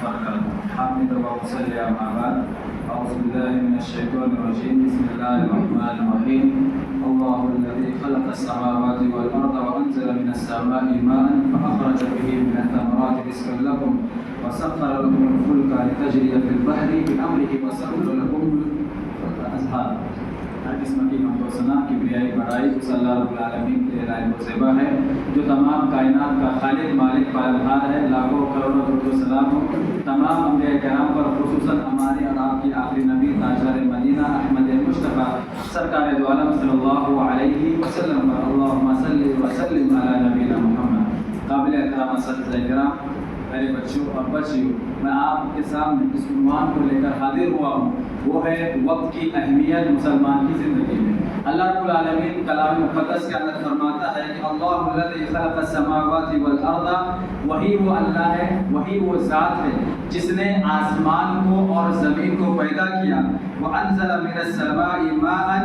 وبركاته. حامد وأصلي أما بعد. أعوذ بالله من الشيطان الرجيم. بسم الله الرحمن الرحيم. الله الذي خلق السماوات والأرض وأنزل من السماء ماء فأخرج به من الثمرات رزقا لكم وسخر لكم الفلك لتجري في البحر بأمره وسخر لكم الأنهار. ہر قسم کی حمد و ثنا کبریائی بڑائی اس اللہ رب العالمین کے لائق و زیبا ہے جو تمام کائنات کا خالق مالک پالنہار ہے. لاکھوں کروڑوں درود و سلام ہو تمام انبیاء کرام پر، خصوصاً ہمارے اور آپ کی آخری نبی تاجدار مدینہ احمد مصطفیٰ سرکار دو عالم صلی اللہ علیہ وسلم پر اللہم صلی وسلم علی نبینا محمد. قابل احترام اساتذہ کرام، میرے بچوں اور بچیوں، میں آپ کے سامنے اس عنوان کو لے کر حاضر ہوا ہوں، وہ ہے وقت کی اہمیت مسلمان کی زندگی میں. اللہ رب العالمین کلام مقدس کے اندر فرماتا ہے کہ اللہ الذی خلق السماوات والارض، وہی وہ اللہ ہے، وہی وہ ذات ہے جس نے آسمان کو اور زمین کو پیدا کیا. وانزل من السماء ماء،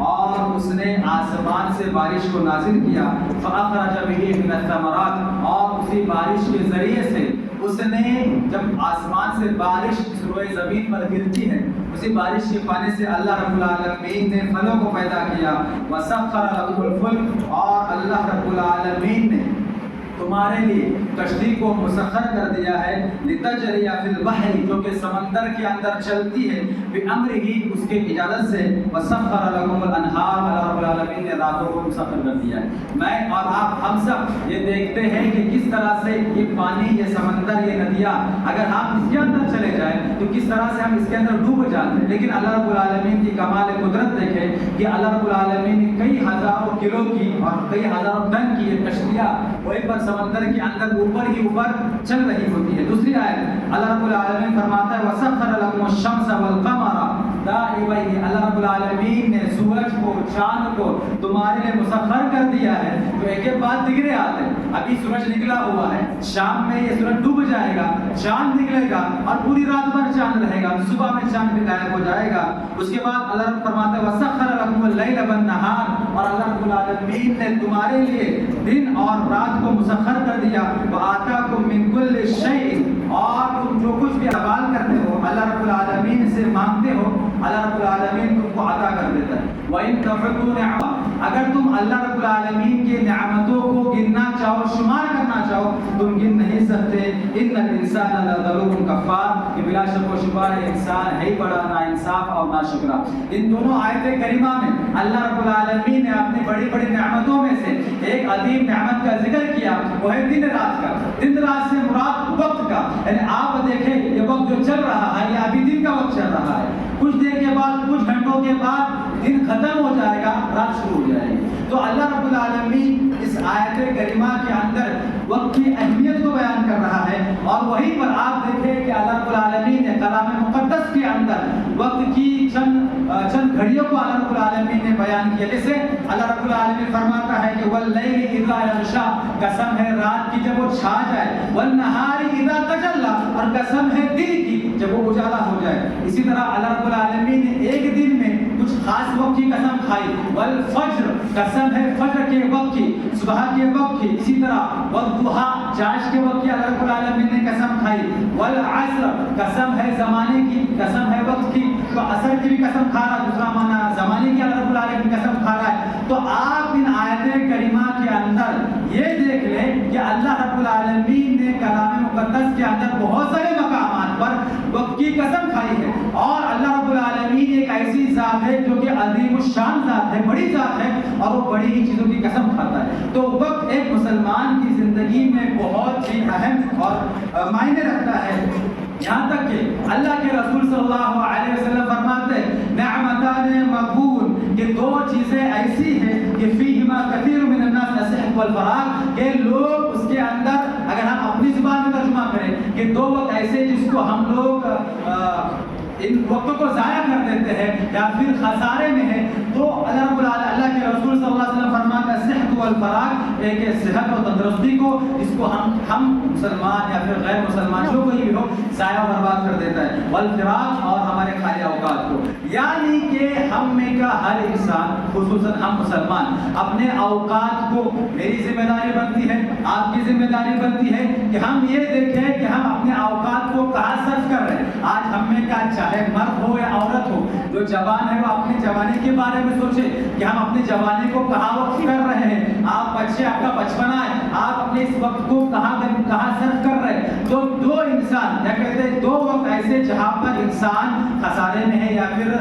اور اس نے آسمان سے بارش کو نازل کیا. فاخرج به من الثمرات، اور اسی بارش کے ذریعے سے اس نے، جب آسمان سے بارش روئے زمین پر گرتی ہے، اسی بارش کے پانی سے اللہ رب العالمین نے پھلوں کو پیدا کیا. وسخر لكم الفلك، اور اللہ رب العالمین نے تمہارے لیے کشتی کو مسخر کر دیا ہے. لتجری فی البحر، جو کہ سمندر کے اندر چلتی ہے. بامرہ، اس کے اجازت سے. وسخر لكم الانہار، اللہ رب العالمین نے راہوں کو مسخر کر دیا ہے. میں اور آپ ہم سب یہ دیکھتے ہیں کہ کس طرح سے یہ پانی، یہ سمندر، یہ ندیاں، اگر ہم اس کے اندر چلے جائیں تو کس طرح سے ہم اس کے اندر ڈوب جاتے ہیں. لیکن اللہ رب العالمین کی کمال قدرت دیکھیں کہ اللہ رب العالمین نے کئی ہزاروں کلو کی اور کئی ہزاروں ٹن کی یہ کشتیاں وہیں پر سمندر کے اندر اوپر ہی اوپر چل رہی ہوتی ہے. دوسری آیت اللہ رب العالمین فرماتا ہے وَسَخَّرَ لَكُمُ الشَّمْسَ وَالْقَمَرَ دَائِبَيْنِ، اللہ رب العالمین نے سورج کو، چاند کو تمہارے لیے مسخر کر دیا ہے. تو ایک ایک بعد دگرے آتے ہیں. ابھی سورج نکلا ہوا ہے، شام میں یہ سورج ڈوب جائے گا، چاند نکلے گا اور پوری رات بھر چاند رہے گا، صبح میں چاند بھی غائب ہو جائے گا. اس کے بعد اللہ رب فرماتا ہے وَسَخَّرَ لَكُمُ اللَّيْلَ وَالنَّهَارَ، اور اللہ رب العالمین نے تمہارے لیے دن اور رات کو مسخر کر دیا. وَآتَاكُم مِّن كُلِّ شَيْءٍ، اور تم جو کچھ بھی سوال کرتے ہو اللہ رب العالمین سے مانگتے ہو، اللہ رب العالمین تم کو عطا کر دیتا ہے. وَإِن تَعُدُّوا نِعْمَتَ، اگر تم اللہ رب العالمین کی نعمتوں کو گننا چاہو، شمار کرنا چاہو، تم گن نہیں سکتے. إِنَّ الْإِنسَانَ لَظَلُومٌ كَفَّارٌ، کہ بلا شک و شبہ انسان ہے بڑا ناانصاف اور ناشکرا. ان دونوں آیت کریمہ میں اللہ رب العالمین نے اپنی بڑی بڑی نعمتوں میں سے ایک عظیم نعمت کا ذکر کیا، وہ ہے دن رات کا. دن رات سے مراد وقت کا، یعنی آپ دیکھیں یہ وقت جو چل رہا ہے، یہ ابھی دن کا وقت چل رہا ہے. کچھ دیر کے بعد، کچھ گھنٹوں کے بعد دن ختم ہو جائے گا، رات شروع ہو جائے گی. تو اللہ رب العالمین اس آیت کریمہ کے اندر وقت کی اہمیت کو بیان کر رہا ہے. اور وہیں پر آپ دیکھیں کہ اللہ رب العالمین نے کلام مقدس کے اندر وقت کی چند گھڑیوں کو اللہ رب العالمین نے بیان کیا. جیسے اللہ رب العالمین فرماتا ہے کہ واللیل اذا یغشا، قسم ہے رات کی جب وہ چھا جائے. والنہار اذا تجلی، اور قسم ہے دن کی جب وہ اجالا ہو جائے. اسی طرح اللہ رب العالمین نے ایک دن میں کچھ خاص وقت کی قسم کھائی. والفجر، قسم ہے فجر کے وقت کی، صبح کے وقت کی. اسی طرح والضحیٰ، چاش کے وقت کی اللہ رب العالمین نے قسم کھائی. والعصر، قسم ہے زمانے کی، قسم ہے وقت کی. تو عصر کی بھی قسم کھا رہا ہے، دوسرا معنی زمانے کی اللہ رب العالمین قسم کھا رہا ہے. تو آپ ان آیت کریمہ کے اندر یہ دیکھ لیں کہ اللہ رب العالمین نے کلام مقدس کے اندر بہت سارے مقامات پر وقت کی قسم کھائی ہے. اور اللہ رب العالمین ایک ایسی ذات ہے جو کہ عظیم الشان ذات ہے، بڑی ذات ہے، اور وہ بڑی ہی چیزوں کی قسم کھاتا ہے. تو وقت ایک مسلمان کی زندگی میں بہت ہی اہم اور معنی رکھتا ہے. یہاں تک کہ اللہ کے رسول صلی اللہ علیہ وسلم فرماتے ہیں نعمتان مغبون، کہ دو چیزیں ایسی ہیں کہ فیہما کثیر من الناس الصحة والفراغ، کہ لوگ اس کے اندر، اگر ہم اپنی زبان میں ترجمہ کریں کہ دو وقت ایسے جس کو ہم لوگ ان وقتوں کو ضائع کر دیتے ہیں یا پھر خسارے میں ہے. تو اللہ کے رسول صلی اللہ علیہ وسلم فرماتا ہے صحت والفراغ، ایک صحت و تندرستی کو جس کو ہم مسلمان یا پھر غیر مسلمان جو کوئی بھی ہو ضائع و برباد کر دیتا ہے. والفراغ، اور ہمارے خالی اوقات کو، یعنی کہ ہم میں کا ہر انسان، خصوصاً ہم مسلمان، اپنے اوقات کو، میری ذمہ داری بنتی ہے، آپ کی ذمہ داری بنتی ہے کہ ہم یہ دیکھیں کہ ہم اپنے اوقات کو کہاں ہو یا عورت ہو، جو جوان ہے وہ اپنی جوانی کے بارے میں سوچے کہ ہم اپنی جوانی کو کہاں وقت کر رہے ہیں. آپ بچے، آپ کا بچپنا ہے، آپ اپنے اس وقت کو کہاں صرف کر رہے ہیں. تو دو انسان کیا کہتے ہیں، دو وقت ایسے جہاں پر انسان خسارے میں ہے یا پھر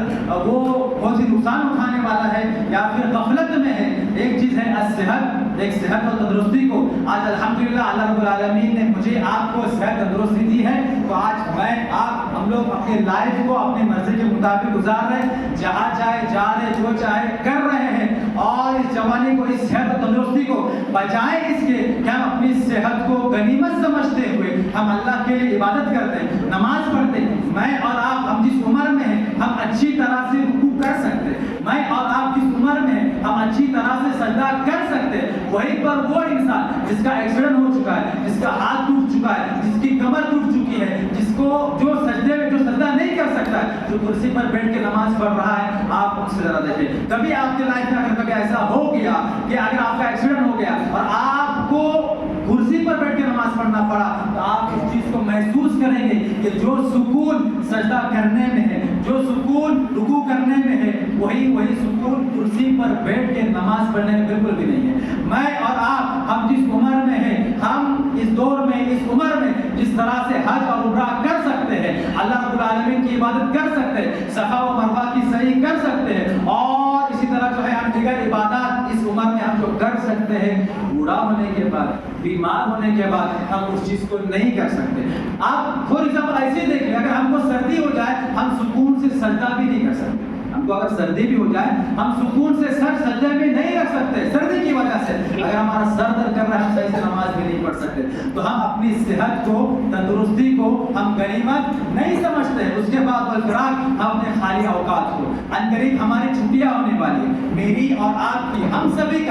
وہ بہت ہی نقصان اٹھانے والا ہے یا پھر غفلت میں ہے. ایک چیز ہے صحت، ایک صحت اور تندرستی کو. آج الحمدللہ اللہ رب العالمین نے مجھے آپ کو صحت تندرستی دی ہے، تو آج میں آپ ہم لوگ اپنی لائف کو اپنی مرضی کے مطابق گزار رہے ہیں، جہاں چاہے جا رہے، جو چاہے کر رہے ہیں. اور اس جوانی کو، اس صحت اور تندرستی کو بجائے اس کے کہ ہم اپنی صحت کو غنیمت سمجھتے ہوئے ہم اللہ کے لیے عبادت کرتے ہیں، نماز پڑھتے ہیں. میں اور آپ، ہم جس عمر میں ہیں ہم اچھی طرح سے رکوع کر سکتے ہیں. میں اور آپ جس عمر میں ہیں ہم اچھی طرح سے سجدہ کر سکتے ہیں. وہیں پر وہ انسان جس کا ایکسیڈنٹ ہو چکا ہے، جس کا ہاتھ ٹوٹ چکا ہے، جس کی کمر ٹوٹ چکی ہے، جس کو جو سجدے میں جو سجدہ نہیں کر سکتا ہے، جو کرسی پر بیٹھ کے نماز پڑھ رہا ہے، آپ ان سے ذرا دیکھیں. کبھی آپ کے لائف میں اگر کبھی ایسا ہو گیا کہ اگر آپ کا ایکسیڈنٹ ہو گیا اور آپ کو کرسی پر بیٹھ کے نماز پڑھنا پڑا، تو آپ اس چیز کو محسوس کریں گے کہ جو سکون سجدہ کرنے میں ہے، جو سکون رکوع کرنے میں ہے، وہی سکون کرسی پر بیٹھ کے نماز پڑھنے میں بالکل بھی نہیں ہے. میں اور آپ، ہم جس عمر میں ہیں، ہم اس دور میں، اس عمر میں جس طرح سے حج اور عمرہ کر سکتے ہیں، اللہ رب العالمین کی عبادت کر سکتے ہیں، صفا و مروہ کی سعی کر سکتے ہیں، اور اسی طرح جو ہے ہم دیگر عبادات اس عمر میں ہم جو کر سکتے ہیں، بوڑھا ہونے کے بعد، بیمار ہونے کے بعد ہم اس چیز کو نہیں کر سکتے. آپ فور ایگزامپل ایسے دیکھیں، اگر ہم کو سردی ہو جائے ہم سکون سے سجدہ بھی نہیں کر سکتے. ہم کو اگر سردی بھی ہو جائے ہم سکون سے سر سجدے بھی نہیں رکھ سکتے سردی کی وجہ سے. اگر ہمارا سر درد کر رہا ہے ہم صحیح سے نماز بھی نہیں پڑھ سکتے. تو ہم اپنی صحت کو، تندرستی کو ہم غنیمت نہیں سمجھتے. اس کے بعد والفراق، ہم اپنے خالی اوقات کو، عنقریب ہماری چھٹیاں ہونے والی ہیں، میری اور آپ کی، ہم سبھی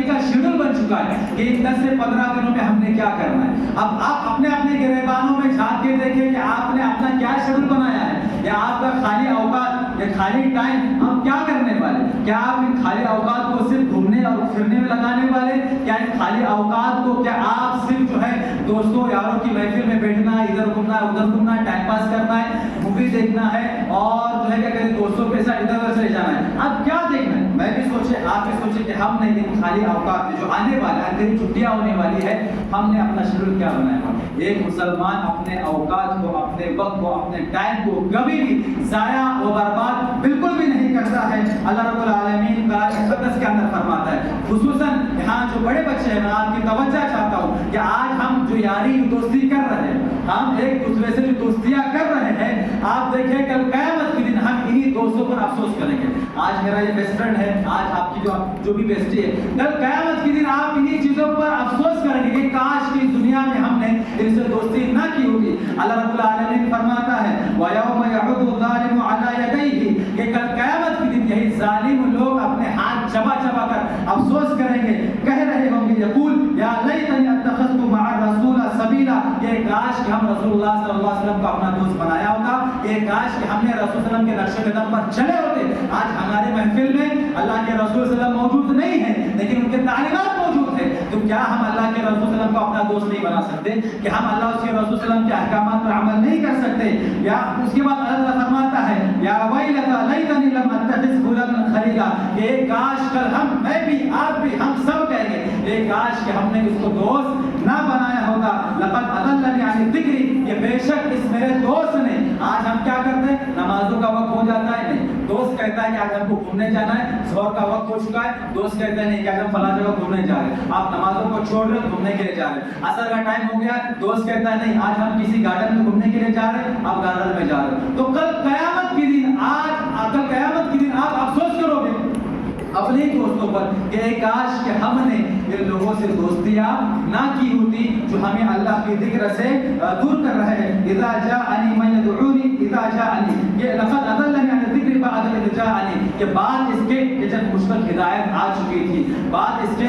کا شیڈول بن چکا ہے کہ ان 10 سے 15 دنوں میں ہم نے کیا کرنا ہے. اب آپ اپنے گریبانوں میں جھانک کے دیکھیں کہ آپ نے اپنا کیا شیڈول بنایا ہے، یا آپ کا خالی اوقات یا خالی ٹائم ہم کیا کرنے والے. کیا آپ ان خالی اوقات کو صرف گھومنے اور پھرنے میں لگانے والے، کیا ان خالی اوقات کو کیا آپ صرف جو ہے دوستوں یاروں کی محفل میں بیٹھنا ہے، ادھر گھومنا ہے ادھر گھومنا ہے، ٹائم پاس کرنا ہے، مووی دیکھنا ہے، اور جو ہے کیا کہتے ہیں دوستوں کے ساتھ ادھر ادھر سے جانا ہے. اب کیا دیکھنا ہے؟ میں بھی سوچے، آپ بھی سوچے کہ ہم نے ان خالی اوقات میں جو آنے والا ہے، دن چھٹیاں ہونے والی ہے، ہم نے اپنا شیڈول کیا بنایا ہے. ایک مسلمان اپنے اوقات کو، اپنے وقت کو، اپنے ٹائم کو کبھی بھی ضائع و برباد بالکل بھی نہیں کرتا ہے. اللہ رب العالمین قرآن مقدس کے اندر فرماتا ہے، خصوصاً یہاں جو بڑے بچے ہیں، میں آپ کی توجہ چاہتا ہوں کہ آج ہم جو یاری دوستی کر رہے ہیں، ہم ایک دوسرے سے جو دوستیاں کر رہے ہیں، آپ دیکھیں کل قیامت کے دن ہم انہی دوستوں پر افسوس کریں گے. آج میرا یہ بیسٹ فرینڈ ہے، آج آپ کی جو بھی بیسٹی ہے، کل قیامت کے دن آپ انہی چیزوں پر افسوس کریں گے کہ کاش کی دنیا میں ہم نے ان سے دوستی نہ کی ہوگی. اللہ رب العالمین فرماتا ہے وَيَوْمَ يَعُضُّ الظَّالِمُ عَلَى يَدَيْهِ، کہ کل قیامت کے دن یہی ظالم لوگ اپنے ہاتھ چبا چبا کر افسوس کریں گے، کہہ رہے ہوں گے یقول یا لیتنی اتخذت مع الرسول سبیلا، یہ کاش کہ ہم رسول اللہ صلی اللہ علیہ وسلم کو اپنا دوست بنایا ہوتا، یہ کاش کہ ہم نے رسول صلی اللہ علیہ وسلم کے نقش قدم پر چلے ہوتے. آج ہمارے محفل میں اللہ کے رسول صلی اللہ علیہ وسلم موجود نہیں ہیں، لیکن ان کے تعلیمات موجود ہیں. تو کیا ہم اللہ کے رسول صلی اللہ علیہ وسلم کو اپنا دوست نہیں بنا سکتے؟ کہ ہم اللہ اس کے رسول صلی اللہ علیہ وسلم کے احکامات پر عمل نہیں کر سکتے؟ یا اس کے بعد اللہ فرماتا ہے یا ویلتا لیتنی لم اتخذ فلانا خلیلا، کہ کاش کل میں بھی آپ بھی ہم سب کہیں گے یہ کاش کہ ہم نے اس کو دوست نہ بنایا ہوتا. لقد اضلنی عن الذکر، کہ بے شک اس میرے دوست نے. آج ہم کیا کرتے ہیں؟ نمازوں کا وقت ہو جاتا ہے، نہیں دوست کہتا ہے کہ آج ہم کو گھومنے جانا ہے، ظہر کا وقت ہو چکا ہے، دوست کہتا ہے نہیں کہ آج ہم فلاں جگہ گھومنے جا رہے ہیں. آپ نمازوں کو چھوڑ رہے ہو، گھومنے کے لیے جا رہے ہیں. عصر کا ٹائم ہو گیا، دوست کہتا ہے نہیں آج ہم کسی گارڈن میں گھومنے کے لیے جا رہے ہیں، آپ گارڈن میں جا رہے ہیں. تو کل قیامت کے دن کل قیامت کے دن آپ افسوس کرو گے اپنے دوستوں پر کہ کاش کہ ہم نے ان لوگوں سے دوستیاں نہ کی ہوتی جو ہمیں اللہ کی ذکر سے دور کر رہے ہیں. اذا جاءنی من يدعونی اذا جاءنی، یہ لقد اضلنی عن الذکر بعد اذ جاءنی، کہ بعد اس کے کہ جب مشتق ہدایت آ چکی تھی، بعد اس کے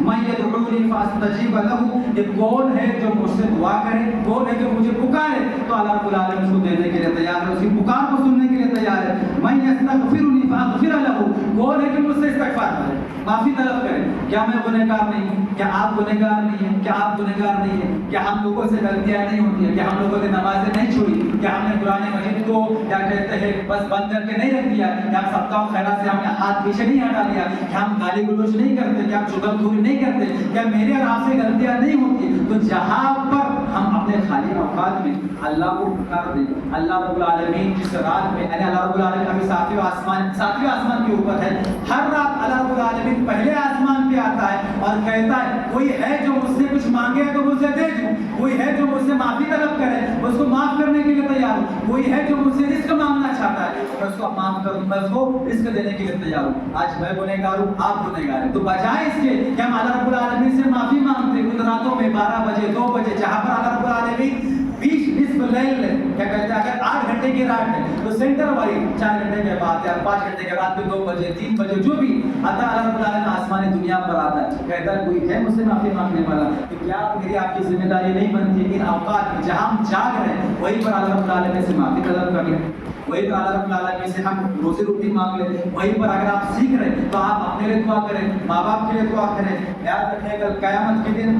من یدعونی فاستجیب لہ، یہ کون ہے جو مجھ سے دعا کرے، کون ہے جو مجھے پکارے، تو اللہ رب العالمین اس کو دینے کے لیے تیار ہے، اس کی پکار کو سننے کے لیے تیار ہے. من یستغفرنی فاغفر لہ، کون ہے کہ مجھ سے استغفار کرے، معافی طلب کرے. کیا میں گنہگار نہیں ہوں؟ کیا آپ گنہگار نہیں ہیں؟ کیا آپ گنہگار نہیں ہیں؟ کیا ہم لوگوں سے غلطیاں نہیں ہوتی ہیں؟ کیا ہم لوگوں نے نمازیں نہیں چھوڑی؟ کیا ہم نے قرآن مجید کو کیا کہتے ہیں بس بند کر کے نہیں رکھ دیا؟ کیا ہم صدقہ و خیرات سے ہم نے ہاتھ پیچھے نہیں ہٹا لیا؟ کیا ہم گالی گلوچ نہیں کرتے؟ کیا ہم چغلخوری نہیں کرتے؟ کیا میرے اور آپ سے غلطیاں نہیں ہوتی؟ تو جہاں پر ہم اپنے خالی اوقات میں اللہ کو پکار دیں، اللہ رب العالمین جس رات میں، یعنی اللہ رب العالمین ابھی ساتویں آسمان کے اوپر ہے، ہر رات اللہ رب العالمین پہلے آسمان پہ آتا ہے اور کہتا ہے کوئی ہے جو مجھ سے کچھ مانگے تو مجھ سے دے دوں، کوئی ہے جو مجھ سے معافی طلب کرے میں اس کو معاف کرنے کے لیے تیار ہوں، کوئی ہے جو مجھ سے رزق مانگنا چاہتا ہے میں اس کو معاف کروں، میں اس کو رزق دینے کے لیے تیار ہوں. آج میں گنہگار ہوں، آپ گنہگار ہیں، تو بجائے اس کے کہ ہم اللہ رب العالمین سے معافی مانگتے کچھ راتوں میں 12 بجے 2 بجے، جہاں پر اللہ رب العالمین 20 نصف لیل کیا کہتے ہیں اگر 8 گھنٹے کی رات ہے تو سینٹر والی 4 گھنٹے کے بعد یا 5 گھنٹے کے بعد 2 بجے 3 بجے جو بھی آتا اللہ رب العالمین آسمانی دنیا پر آتا ہے، کہتا ہے کوئی ہے مجھ سے معافی مانگنے والا، تو کیا میری آپ کی ذمہ داری نہیں بنتی ان اوقات میں جہاں ہم جاگ رہے ہیں وہیں پر اللہ رب العالمین سے معافی طلب کر لیں، وہیں پر اللہ رب العالمین سے ہم روزی روٹی مانگ لیں، وہیں پر اگر آپ سیکھ رہے ہیں تو آپ اپنے لیے دعا کریں، ماں باپ کے لیے دعا کریں. یاد رکھیں کل قیامت کے دن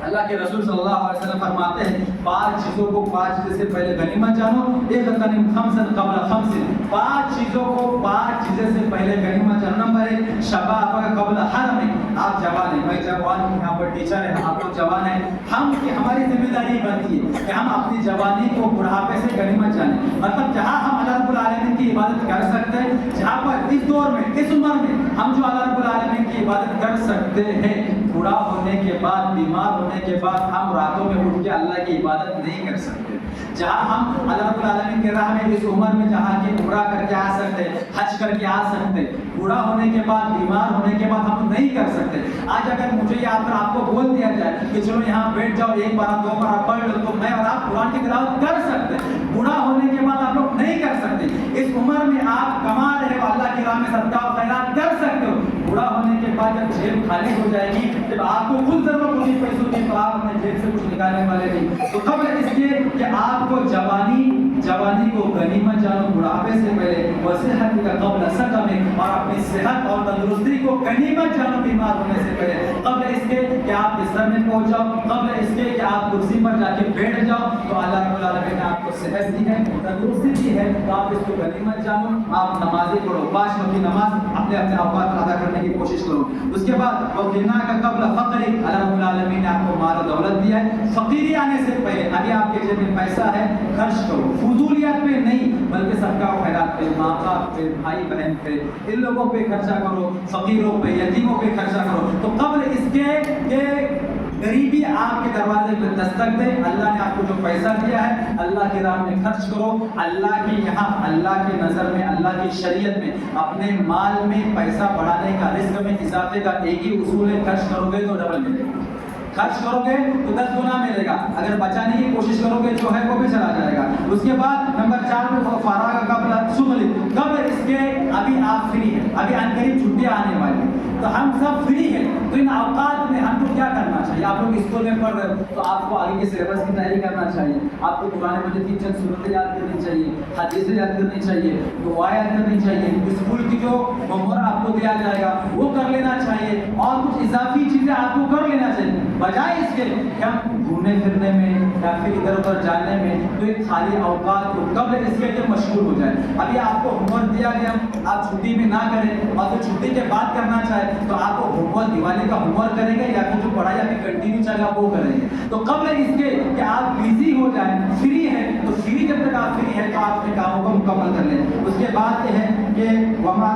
اللہ کے رسول صلی اللہ علیہ وسلم فرماتے ہیں 5 چیزوں کو 5 چیزیں سے پہلے غنیمت جانو، ایک غنیم خمسا قبل خمس، 5 چیزوں کو 5 چیزیں سے پہلے غنیمت جانو. نمبر 1 شباب قبل حرم، آپ جوان ہیں، میں جوان ہوں، یہاں پر ٹیچر ہیں، آپ لوگ جوان ہیں، ہماری ذمہ داری بنتی ہے کہ ہم اپنی جوانی کو بڑھاپے سے غنیمت جانیں، مطلب جہاں ہم اللہ رب العالمین کی عبادت کر سکتے ہیں، جہاں پر اس دور میں اس عمر میں ہم جو اللہ رب العالمین کی عبادت کر سکتے ہیں، بوڑھا ہونے کے بعد بیمار ہونے کے بعد ہم راتوں میں اٹھ کے اللہ کی عبادت نہیں کر سکتے. جہاں ہم اللہ رب العالمین کے راہ میں اس عمر میں جہاں کی عمرہ کر کے آ سکتے، حج کر کے آ سکتے، بوڑھا ہونے کے بعد بیمار ہونے کے بعد ہم نہیں کر سکتے. آج اگر مجھے یہاں پر آپ کو بول دیا جائے کہ چلو یہاں بیٹھ جاؤ 1 بار 2 بار پڑھ لو تو میں اور آپ قرآن کی تلاوت کر سکتے. بوڑھا ہونے کے بعد آپ لوگ نہیں کر سکتے. اس عمر میں آپ کما رہے ہو، اللہ کی راہ میں صدقہ و خیرات کر سکتے ہو. بوڑھا ہونے کے بعد جب جیب خالی ہو جائے گی، جب آپ کو خود ضرورت ہوگی پیسوں کی تو آپ اپنے جیب سے کچھ نکالنے والے نہیں. تو قبل اس لیے کہ آپ کو جوانی کو غنیمت جانو، بڑھاپے سے پہلے وصحت کا قبل سقم، اور اپنی صحت اور تندرستی کو غنیمت جانو بیمار ہونے سے پہلے. قبل اس کے کہ آپ بستر میں پہنچ جاؤ، قبل اس کے کہ آپ کرسی پر جا کے بیٹھ جاؤ، تو اللہ رب العالمین نے آپ کو صحت دی ہے، تندرستی دی ہے، تو آپ اس کو غنیمت جانو. آپ نمازیں پڑھو، 5 وقت کی نماز اپنے اوقات ادا کرنے کی کوشش کرو. اس کے بعد وقنا کا قبل فقر، اللہ رب العالمین نے آپ کو مال و دولت دیا ہے، فقیری آنے سے پہلے ابھی آپ کے جیب میں پیسہ ہے، خرچ کرو، فضولیات پہ نہیں بلکہ صدقہ و خیرات پہ، ماں باپ پہ، بھائی بہن پہ، ان لوگوں پہ خرچہ کرو، فقیروں پہ، یتیموں پہ خرچہ کرو. تو قبل اس کے کہ غریبی آپ کے دروازے پہ دستک دے، اللہ نے آپ کو جو پیسہ دیا ہے اللہ کی راہ میں خرچ کرو. اللہ کی یہاں اللہ کی نظر میں، اللہ کی شریعت میں اپنے مال میں پیسہ بڑھانے کا، رزق میں اضافے کا ایک ہی اصول ہے، خرچ کرو گے تو ڈبل ملے گا، خرچ کرو گے تو 10 گنا ملے گا، اگر بچانے کی کوشش کرو گے جو ہے وہ بھی چلا جائے گا. اس کے بعد نمبر 4 کو فارغ قبل شغل، قبل اس کے ابھی آپ فری ہیں، ابھی ان قریب چھٹیاں آنے والی ہیں تو ہم سب فری ہیں، تو ان اوقات میں ہم کو کیا کرنا چاہیے؟ آپ لوگ اسکول میں پڑھ رہے ہو تو آپ کو آگے کے سلیبس کی تیاری کرنا چاہیے، آپ کو قرآن مجید کی چند سورتیں یاد کرنی چاہیے، حدیثیں یاد کرنی چاہیے، دعائیں یاد کرنی چاہیے، اسکول کی جو ہوم ورک آپ کو دیا جائے گا وہ کر لینا چاہیے، اور کچھ اضافی چیزیں آپ کو کر لینا چاہیے. بجائے اس کے کہ ہم گھومنے پھرنے میں یا پھر ادھر ادھر جانے میں تو ایک خالی اوقات کو قبل اس کے مشغول ہو جائے. ابھی آپ کو ہوم ورک دیا گیا، آپ چھٹی میں نہ کریں اور پھر چھٹی کے بعد کرنا چاہیں تو آپ کو ہوم ورک دیوالی کا ہوم ورک کریں گے یا پھر جو پڑھائی ابھی کنٹینیو چل رہا وہ کریں گے. تو قبل اس کے کہ آپ بزی ہو جائیں، فری ہے تو فری، جب تک آپ فری ہے تو آپ اپنے کاموں کو مکمل کر لیں. اس کے بعد یہ ہے کہ وما